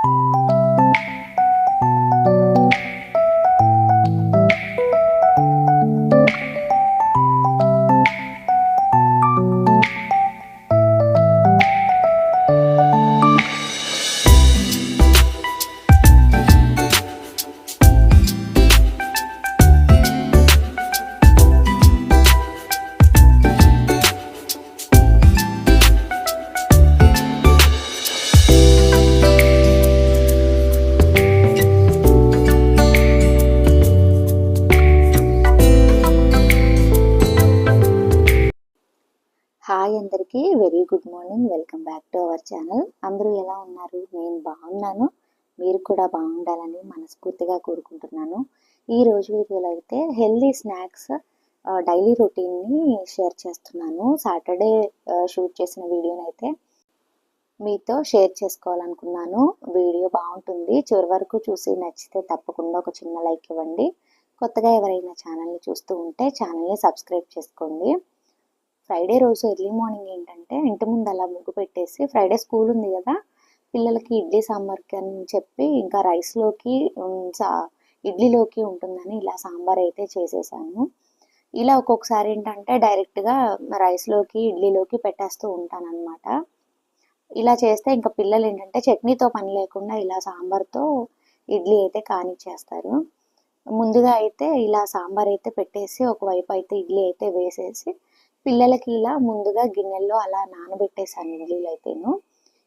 Hi అందరికీ, very good morning. Welcome back to our channel. అందరూ ఎలా ఉన్నారు? నేను బాగున్నాను. మీరు కూడా బాగుండాలని మనస్ఫూర్తిగా కోరుకుంటున్నాను. ఈరోజు వీడియోలో అయితే హెల్దీ స్నాక్స్ డైలీ రొటీన్ని షేర్ చేస్తున్నాను. సాటర్డే షూట్ చేసిన వీడియోని అయితే మీతో షేర్ చేసుకోవాలనుకున్నాను. వీడియో బాగుంటుంది, చివరి వరకు చూసి నచ్చితే తప్పకుండా ఒక చిన్న లైక్ ఇవ్వండి. కొత్తగా ఎవరైనా ఛానల్ని చూస్తూ ఉంటే ఛానల్ని సబ్స్క్రైబ్ చేసుకోండి. ఫ్రైడే రోజు ఎర్లీ మార్నింగ్ ఏంటంటే ఇంటి ముందు అలా ముగ్గు పెట్టేసి, ఫ్రైడే స్కూల్ ఉంది కదా, పిల్లలకి ఇడ్లీ సాంబార్కి అని చెప్పి ఇంకా రైస్లోకి ఇడ్లీలోకి ఉంటుందని ఇలా సాంబార్ అయితే చేసేసాను. ఇలా ఒక్కొక్కసారి ఏంటంటే డైరెక్ట్గా రైస్లోకి ఇడ్లీలోకి పెట్టేస్తూ ఉంటాను అనమాట. ఇలా చేస్తే ఇంకా పిల్లలు ఏంటంటే చట్నీతో పని లేకుండా ఇలా సాంబార్తో ఇడ్లీ అయితే కానిచ్చేస్తారు. ముందుగా అయితే ఇలా సాంబార్ అయితే పెట్టేసి ఒకవైపు అయితే ఇడ్లీ అయితే వేసేసి పిల్లలకి ఇలా ముందుగా గిన్నెల్లో అలా నానబెట్టేసాను ఇడ్లీలు అయితేను.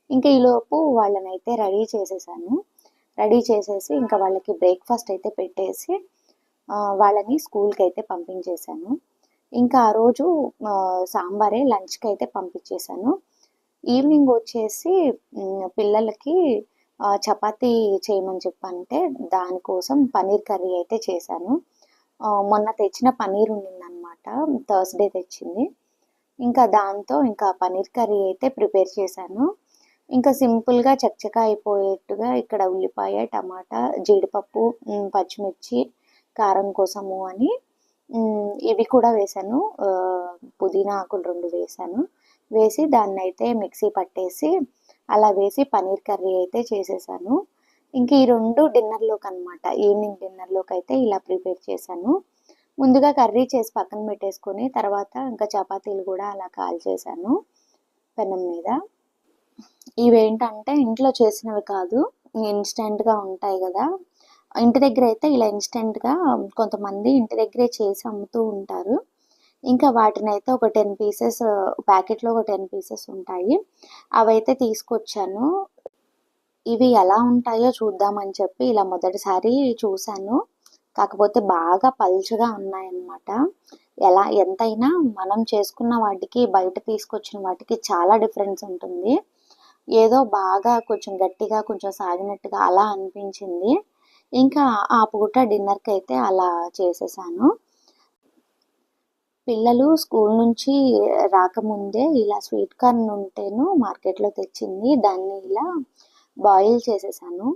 ఇంకా ఈలోపు వాళ్ళని అయితే రెడీ చేసేసాను. రెడీ చేసేసి ఇంకా వాళ్ళకి బ్రేక్ఫాస్ట్ అయితే పెట్టేసి వాళ్ళని స్కూల్కి అయితే పంపించేశాను. ఇంకా ఆ రోజు సాంబారే లంచ్కి అయితే పంపించేశాను. ఈవినింగ్ వచ్చేసి పిల్లలకి చపాతీ చేయమని చెప్పంటే దానికోసం పన్నీర్ కర్రీ అయితే చేశాను. మొన్న తెచ్చిన పన్నీర్ ఉండిందనమాట, థర్స్డే తెచ్చింది. ఇంకా దాంతో ఇంకా పన్నీర్ కర్రీ అయితే ప్రిపేర్ చేశాను. ఇంకా సింపుల్గా చకచకా అయిపోయేట్టుగా ఇక్కడ ఉల్లిపాయ, టమాటా, జీడిపప్పు, పచ్చిమిర్చి కారం కోసము అని ఇవి కూడా వేశాను. పుదీనా ఆకులు 2 వేశాను. వేసి దాన్ని అయితే మిక్సీ పట్టేసి అలా వేసి పన్నీర్ కర్రీ అయితే చేసేసాను. ఇంక ఈ 2 డిన్నర్లోకి అనమాట, ఈవినింగ్ డిన్నర్లోకి అయితే ఇలా ప్రిపేర్ చేశాను. ముందుగా కర్రీ చేసి పక్కన పెట్టేసుకొని తర్వాత ఇంకా చపాతీలు కూడా అలా కాల్చేసాను పెనం మీద. ఇవేంటంటే ఇంట్లో చేసినవి కాదు, ఇన్స్టెంట్గా ఉంటాయి కదా. ఇంటి దగ్గర అయితే ఇలా ఇన్స్టెంట్గా కొంతమంది ఇంటి దగ్గరే చేసి అమ్ముతూ ఉంటారు. ఇంకా వాటిని అయితే ఒక 10 పీసెస్ ప్యాకెట్లో ఒక 10 పీసెస్ ఉంటాయి, అవైతే తీసుకొచ్చాను. ఇవి ఎలా ఉంటాయో చూద్దామని చెప్పి ఇలా మొదటిసారి చూశాను. కాకపోతే బాగా పల్చగా ఉన్నాయన్నమాట. ఎంతైనా మనం చేసుకున్న వాటికి బయట తీసుకొచ్చిన వాటికి చాలా డిఫరెన్స్ ఉంటుంది. ఏదో బాగా కొంచెం గట్టిగా కొంచెం సాగినట్టుగా అలా అనిపించింది. ఇంకా ఆ పూట డిన్నర్కి అయితే అలా చేసేసాను. పిల్లలు స్కూల్ నుంచి రాకముందే ఇలా స్వీట్ కార్న్ ఉంటేను మార్కెట్లో తెచ్చింది, దాన్ని ఇలా బాయిల్ చేసేసాను.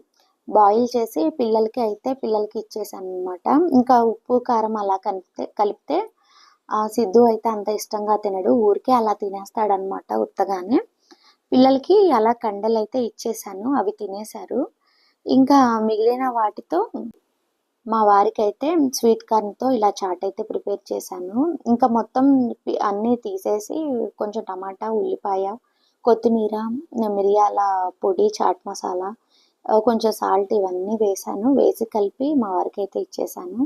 బాయిల్ చేసి పిల్లలకి ఇచ్చేసాను అనమాట. ఇంకా ఉప్పు కారం అలా కలిపితే సిద్ధు అయితే అంత ఇష్టంగా తినడు, ఊరికే అలా తినేస్తాడనమాట ఉత్తగానే. పిల్లలకి అలా కండలు అయితే ఇచ్చేసాను, అవి తినేశారు. ఇంకా మిగిలిన వాటితో మా వారికి అయితే స్వీట్ కార్న్తో ఇలా చాట్ అయితే ప్రిపేర్ చేశాను. ఇంకా మొత్తం అన్నీ తీసేసి కొంచెం టమాటా, ఉల్లిపాయ, కొత్తిమీర, మిరియాల పొడి, చాట్ మసాలా, కొంచెం సాల్ట్ ఇవన్నీ వేసాను. వేసి కలిపి మా వారికి అయితే ఇచ్చేసాను.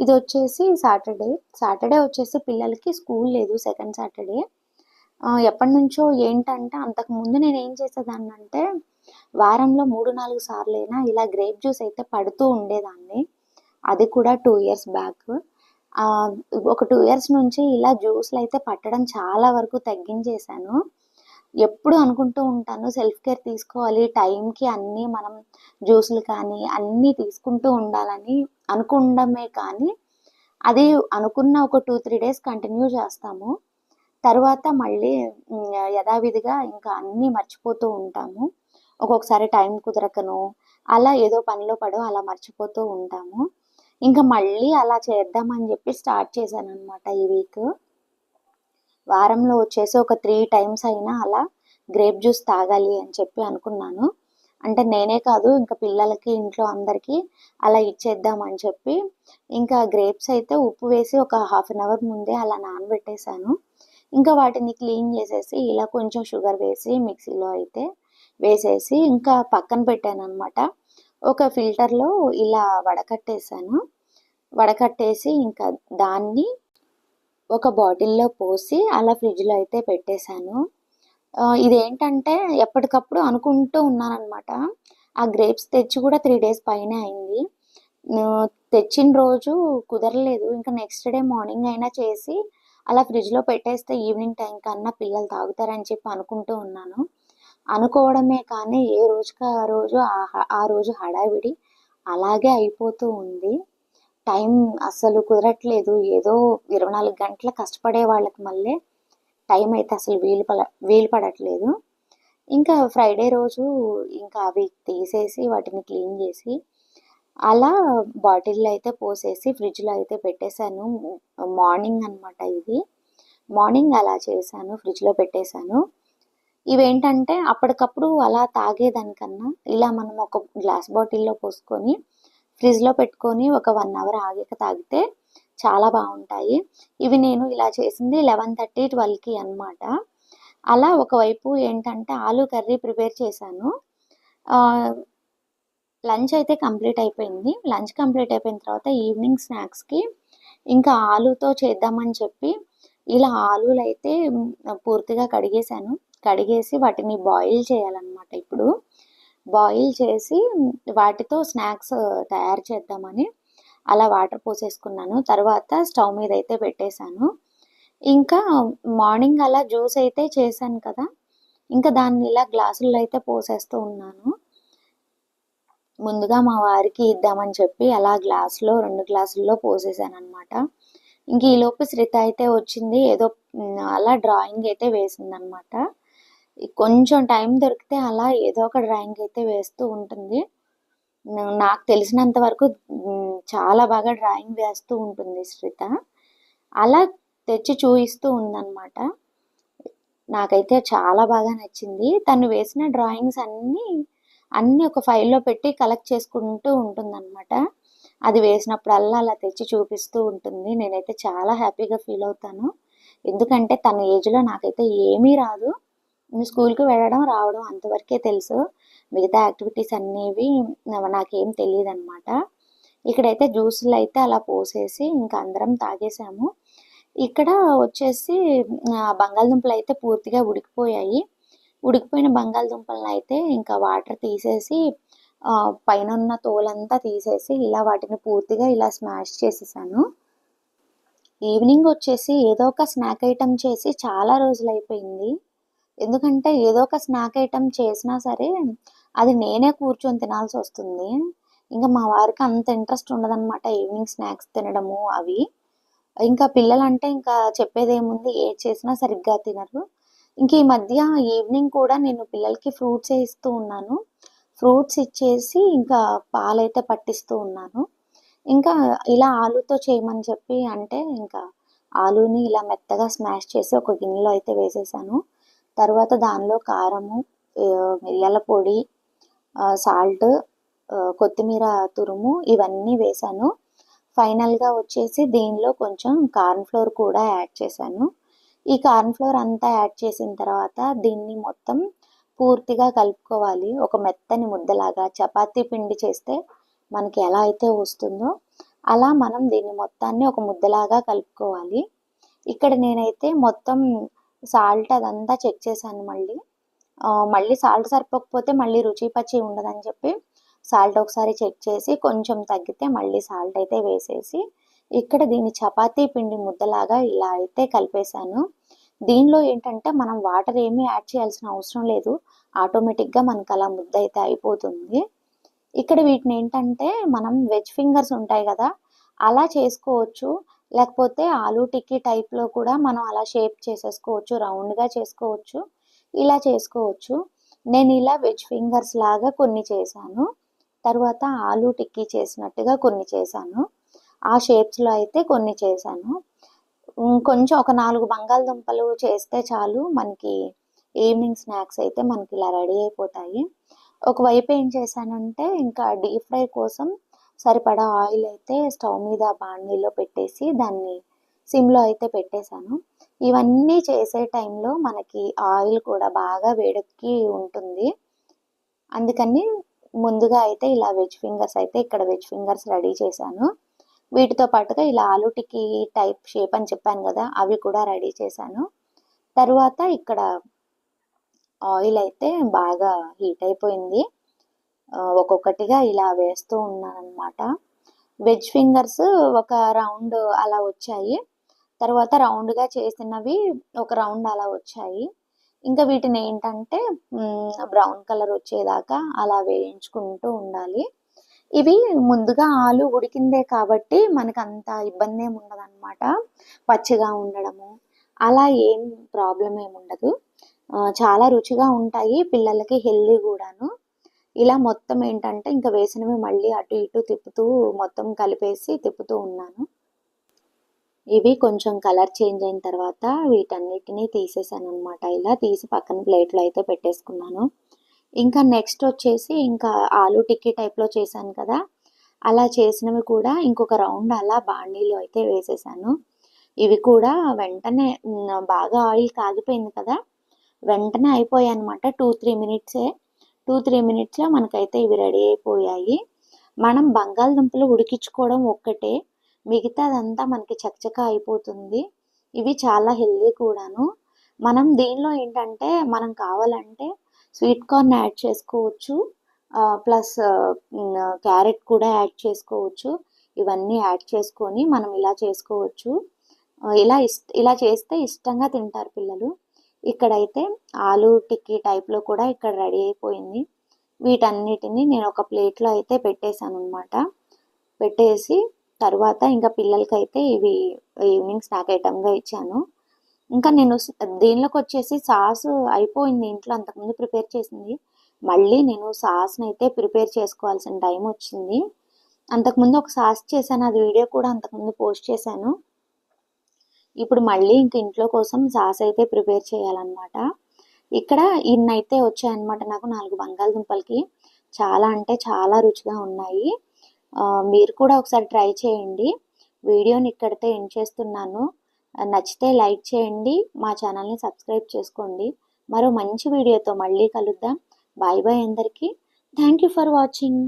ఇది వచ్చేసి సాటర్డే వచ్చేసి పిల్లలకి స్కూల్ లేదు, సెకండ్ సాటర్డే. ఎప్పటి నుంచో ఏంటంటే అంతకుముందు నేను ఏం చేసేదాన్ని అంటే వారంలో 3-4 సార్లైనా ఇలా గ్రేప్ జ్యూస్ అయితే పడుతూ ఉండేదాన్ని. అది కూడా 2 ఇయర్స్ బ్యాక్. ఒక 2 ఇయర్స్ నుంచి ఇలా జ్యూస్లు అయితే పట్టడం చాలా వరకు తగ్గించేశాను. ఎప్పుడు అనుకుంటూ ఉంటాను సెల్ఫ్ కేర్ తీసుకోవాలి, టైంకి అన్నీ మనం జ్యూసులు కానీ అన్నీ తీసుకుంటూ ఉండాలని అనుకుండమే కానీ అది అనుకున్న ఒక 2-3 డేస్ కంటిన్యూ చేస్తాము. తర్వాత మళ్ళీ యథావిధిగా ఇంకా అన్నీ మర్చిపోతూ ఉంటాము. ఒక్కొక్కసారి టైం కుదరకనో అలా ఏదో పనిలో పడో అలా మర్చిపోతూ ఉంటాము. ఇంకా మళ్ళీ అలా చేద్దామని చెప్పి స్టార్ట్ చేశాను అనమాట ఈ వీక్. వారంలో వచ్చేసి ఒక 3 టైమ్స్ అయినా అలా గ్రేప్ జ్యూస్ తాగాలి అని చెప్పి అనుకున్నాను. అంటే నేనే కాదు ఇంకా పిల్లలకి ఇంట్లో అందరికీ అలా ఇచ్చేద్దామని చెప్పి ఇంకా గ్రేప్స్ అయితే ఉప్పు వేసి ఒక హాఫ్ అన్ అవర్ ముందే అలా నానబెట్టేశాను. ఇంకా వాటిని క్లీన్ చేసేసి ఇలా కొంచెం షుగర్ వేసి మిక్సీలో అయితే వేసేసి ఇంకా పక్కన పెట్టానన్నమాట. ఒక ఫిల్టర్‌లో ఇలా వడకట్టేసాను. వడకట్టేసి ఇంకా దాన్ని ఒక బాటిల్‌లో పోసి అలా ఫ్రిడ్జ్‌లో అయితే పెట్టేశాను. ఇదేంటంటే ఎప్పటికప్పుడు అనుకుంటూ ఉన్నానన్నమాట. ఆ గ్రేప్స్ తెచ్చి కూడా 3 డేస్ పైనే అయింది. తెచ్చిన రోజు కుదరలేదు. ఇంకా నెక్స్ట్ డే మార్నింగ్ అయినా చేసి అలా ఫ్రిడ్జ్‌లో పెట్టేస్తే ఈవినింగ్ టైం కన్నా పిల్లలు తాగుతారని చెప్పి అనుకుంటూ ఉన్నాను. అనుకోవడమే కానీ ఏ రోజుకి ఆ రోజు ఆ రోజు హడావిడి అలాగే అయిపోతూ ఉంది. టైం అస్సలు కుదరట్లేదు. ఏదో 24 గంటలు కష్టపడే వాళ్ళకి మళ్ళీ టైం అయితే అసలు వీలు పడట్లేదు. ఇంకా ఫ్రైడే రోజు ఇంకా అవి తీసేసి వాటిని క్లీన్ చేసి అలా బాటిల్‌లో అయితే పోసేసి ఫ్రిడ్జ్‌లో అయితే పెట్టేశాను. మార్నింగ్ అనమాట ఇది. మార్నింగ్ అలా చేశాను. ఫ్రిడ్జ్‌లో పెట్టేశాను. ఇవేంటంటే అప్పటికప్పుడు అలా తాగేదానికన్నా ఇలా మనం ఒక గ్లాస్ బాటిల్‌లో పోసుకొని ఫ్రిడ్జ్‌లో పెట్టుకొని ఒక 1 అవర్ ఆగాక తాగితే చాలా బాగుంటాయి. ఇవి నేను ఇలా చేసింది 11:30, 12కి అనమాట. అలా ఒకవైపు ఏంటంటే ఆలు కర్రీ ప్రిపేర్ చేశాను. లంచ్ అయితే కంప్లీట్ అయిపోయింది. లంచ్ కంప్లీట్ అయిపోయిన తర్వాత ఈవినింగ్ స్నాక్స్‌కి ఇంకా ఆలూతో చేద్దామని చెప్పి ఇలా ఆలూలైతే పూర్తిగా కడిగేశాను. కడిగేసి వాటిని బాయిల్ చేయాలన్నమాట ఇప్పుడు. బాయిల్ చేసి వాటితో స్నాక్స్ తయారు చేద్దామని అలా వాటర్ పోసేసుకున్నాను. తర్వాత స్టవ్ మీద అయితే పెట్టేశాను. ఇంకా మార్నింగ్ అలా జ్యూస్ అయితే చేశాను కదా! ఇంకా దాన్ని ఇలా గ్లాసుల్లో అయితే పోసేస్తూ ఉన్నాను. ముందుగా మా వారికి ఇద్దామని చెప్పి అలా గ్లాస్‌లో 2 గ్లాసుల్లో పోసేసాననమాట. ఇంక ఈలోపు శ్రిత అయితే వచ్చింది. ఏదో అలా డ్రాయింగ్ అయితే వేసిందనమాట. కొంచెం టైం దొరికితే అలా ఏదో ఒక డ్రాయింగ్ అయితే వేస్తూ ఉంటుంది. నాకు తెలిసినంత వరకు చాలా బాగా డ్రాయింగ్ వేస్తూ ఉంటుంది శ్రిత. అలా తెచ్చి చూయిస్తూ ఉందనమాట. నాకైతే చాలా బాగా నచ్చింది. తను వేసిన డ్రాయింగ్స్ అన్నీ ఒక ఫైల్‌లో పెట్టి కలెక్ట్ చేసుకుంటూ ఉంటుందనమాట. అది వేసినప్పుడల్లా అలా తెచ్చి చూపిస్తూ ఉంటుంది. నేనైతే చాలా హ్యాపీగా ఫీల్ అవుతాను. ఎందుకంటే తన ఏజ్‌లో నాకైతే ఏమీ రాదు. స్కూల్‌కి వెళ్ళడం, రావడం అంతవరకే తెలుసు. మిగతా యాక్టివిటీస్ అనేవి నాకేం తెలీదనమాట. ఇక్కడైతే జ్యూసులు అయితే అలా పోసేసి ఇంకా అందరం తాగేసాము. ఇక్కడ వచ్చేసి బంగాళదుంపలు అయితే పూర్తిగా ఉడికిపోయాయి. ఉడికిపోయిన బంగాళదుంపలను అయితే ఇంకా వాటర్ తీసేసి పైన ఉన్న తోలంతా తీసేసి ఇలా వాటిని పూర్తిగా ఇలా స్మాష్ చేసేసాను. ఈవినింగ్ వచ్చేసి ఏదో ఒక స్నాక్ ఐటెం చేసి చాలా రోజులైపోయింది. ఎందుకంటే ఏదో ఒక స్నాక్ ఐటెం చేసినా సరే అది నేనే కూర్చొని తినాల్సొస్తుంది. ఇంకా మా వారికి అంత ఇంట్రెస్ట్ ఉండదనమాట ఈవినింగ్ స్నాక్స్ తినడము అవి. ఇంకా పిల్లలంటే ఇంకా చెప్పేదేముంది, ఏది చేసినా సరిగ్గా తినరు. ఇంక ఈ మధ్య ఈవినింగ్ కూడా నేను పిల్లలకి ఫ్రూట్సే ఇస్తూ ఉన్నాను. ఫ్రూట్స్ ఇచ్చేసి ఇంకా పాలైతే పట్టిస్తూ ఉన్నాను. ఇంకా ఇలా ఆలూతో చేయమని చెప్పి అంటే ఇంకా ఆలూని ఇలా మెత్తగా స్మాష్ చేసి ఒక గిన్నెలో అయితే వేసేసాను. తర్వాత దానిలో కారము, మిరియాల పొడి, సాల్ట్, కొత్తిమీర తురుము ఇవన్నీ వేశాను. ఫైనల్‌గా వచ్చేసి దీనిలో కొంచెం కార్న్ ఫ్లోర్ కూడా యాడ్ చేశాను. ఈ కార్న్ ఫ్లోర్ అంతా యాడ్ చేసిన తర్వాత దీన్ని మొత్తం పూర్తిగా కలుపుకోవాలి. ఒక మెత్తని ముద్దలాగా చపాతీ పిండి చేస్తే మనకి ఎలా అయితే వస్తుందో అలా మనం దీన్ని మొత్తాన్ని ఒక ముద్దలాగా కలుపుకోవాలి. ఇక్కడ నేనైతే మొత్తం సాల్ట్ అదంతా చెక్ చేశాను మళ్ళీ. మళ్ళీ సాల్ట్ సరిపోకపోతే మళ్ళీ రుచి పచి ఉండదని చెప్పి సాల్ట్ ఒకసారి చెక్ చేసి కొంచెం తగ్గితే మళ్ళీ సాల్ట్ అయితే వేసేసి ఇక్కడ దీన్ని చపాతీ పిండి ముద్దలాగా ఇలా అయితే కలిపేశాను. దీనిలో ఏంటంటే మనం వాటర్ ఏమీ యాడ్ చేయాల్సిన అవసరం లేదు. ఆటోమేటిక్‌గా మనకు అలా ముద్ద అయితే అయిపోతుంది. ఇక్కడ వీటిని ఏంటంటే మనం వెజ్ ఫింగర్స్ ఉంటాయి కదా! అలా చేసుకోవచ్చు. లేకపోతే ఆలూ టిక్కీ టైప్‌లో కూడా మనం అలా షేప్ చేసేసుకోవచ్చు. రౌండ్‌గా చేసుకోవచ్చు. ఇలా చేసుకోవచ్చు. నేను ఇలా వెజ్ ఫింగర్స్ లాగా కొన్ని చేశాను. తర్వాత ఆలూ టిక్కీ చేసినట్టుగా కొన్ని చేశాను. ఆ షేప్స్‌లో అయితే కొన్ని చేశాను. కొంచెం ఒక 4 బంగాళదుంపలు చేస్తే చాలు మనకి ఈవినింగ్ స్నాక్స్ అయితే మనకి ఇలా రెడీ అయిపోతాయి. ఒకవైపు ఏం చేశానంటే ఇంకా డీప్ ఫ్రై కోసం సరిపడా ఆయిల్ అయితే స్టవ్ మీద బాండీలో పెట్టేసి దాన్ని సిమ్లో అయితే పెట్టేశాను. ఇవన్నీ చేసే టైంలో మనకి ఆయిల్ కూడా బాగా వేడెక్కి ఉంటుంది. అందుకని ముందుగా అయితే ఇలా వెజ్ ఫింగర్స్ రెడీ చేశాను. వీటితో పాటుగా ఇలా ఆలు టిక్కీ టైప్ షేప్ అని చెప్పాను కదా, అవి కూడా రెడీ చేశాను. తరువాత ఇక్కడ ఆయిల్ అయితే బాగా హీట్ అయిపోయింది. ఒక్కొక్కటిగా ఇలా వేస్తూ ఉన్నానన్నమాట. వెజ్ ఫింగర్స్ ఒక రౌండ్ అలా వచ్చాయి. తర్వాత రౌండ్గా చేసినవి ఒక రౌండ్ అలా వచ్చాయి. ఇంకా వీటిని ఏంటంటే బ్రౌన్ కలర్ వచ్చేదాకా అలా వేయించుకుంటూ ఉండాలి. ఇవి ముందుగా ఆలు ఉడికిందే కాబట్టి మనకు అంత ఇబ్బంది ఏమి ఉండదన్నమాట. పచ్చిగా ఉండడము అలా ఏం ప్రాబ్లం ఏమి ఉండదు. చాలా రుచిగా ఉంటాయి, పిల్లలకి హెల్దీ కూడాను. ఇలా మొత్తం ఏంటంటే ఇంకా వేసినవి మళ్ళీ అటు ఇటు తిప్పుతూ మొత్తం కలిపేసి తిప్పుతూ ఉన్నాను. ఇవి కొంచెం కలర్ చేంజ్ అయిన తర్వాత వీటన్నిటిని తీసేసాను అనమాట. ఇలా తీసి పక్కన ప్లేట్లో అయితే పెట్టేసుకున్నాను. ఇంకా నెక్స్ట్ వచ్చేసి ఇంకా ఆలు టిక్కీ టైప్లో చేశాను కదా, అలా చేసినవి కూడా ఇంకొక రౌండ్ అలా బాండీలో అయితే వేసేసాను. ఇవి కూడా వెంటనే బాగా ఆయిల్ కాగిపోయింది కదా, వెంటనే అయిపోయాయి అనమాట. 2-3 మినిట్సే. 2-3 మినిట్స్లో మనకైతే ఇవి రెడీ అయిపోయాయి. మనం బంగాళదుంపలు ఉడికించుకోవడం ఒక్కటే, మిగతాదంతా మనకి చకచకా అయిపోతుంది. ఇవి చాలా హెల్దీ కూడాను. మనం దీనిలో ఏంటంటే మనం కావాలంటే స్వీట్ కార్న్ యాడ్ చేసుకోవచ్చు, ప్లస్ క్యారెట్ కూడా యాడ్ చేసుకోవచ్చు. ఇవన్నీ యాడ్ చేసుకొని మనం ఇలా చేసుకోవచ్చు. ఇలా చేస్తే ఇష్టంగా తింటారు పిల్లలు. ఇక్కడైతే ఆలు టిక్కీ టైప్లో కూడా ఇక్కడ రెడీ అయిపోయింది. వీటన్నిటిని నేను ఒక ప్లేట్లో అయితే పెట్టేశాను అనమాట. పెట్టేసి తర్వాత ఇంకా పిల్లలకైతే ఇవి ఈవినింగ్ స్నాక్ ఐటమ్గా ఇచ్చాను. ఇంకా నేను దీనిలోకి వచ్చేసి సాస్ అయిపోయింది ఇంట్లో, అంతకుముందు ప్రిపేర్ చేసింది. మళ్ళీ నేను సాస్ని అయితే ప్రిపేర్ చేసుకోవాల్సిన టైం వచ్చింది. అంతకుముందు ఒక సాస్ చేశాను, అది వీడియో కూడా అంతకుముందు పోస్ట్ చేశాను. ఇప్పుడు మళ్ళీ ఇంక ఇంట్లో కోసం సాస్ అయితే ప్రిపేర్ చేయాలన్నమాట. ఇక్కడ ఇన్నైతే వచ్చాయన్నమాట నాకు 4 బంగాళదుంపలకి. చాలా అంటే చాలా రుచిగా ఉన్నాయి. మీరు కూడా ఒకసారి ట్రై చేయండి. వీడియోని ఇక్కడితో ఎండ్ చేస్తున్నాను. నచ్చితే లైక్ చేయండి, మా ఛానల్ని సబ్స్క్రైబ్ చేసుకోండి. మరో మంచి వీడియోతో మళ్ళీ కలుద్దాం. బాయ్ బాయ్ అందరికీ. Thank you for watching.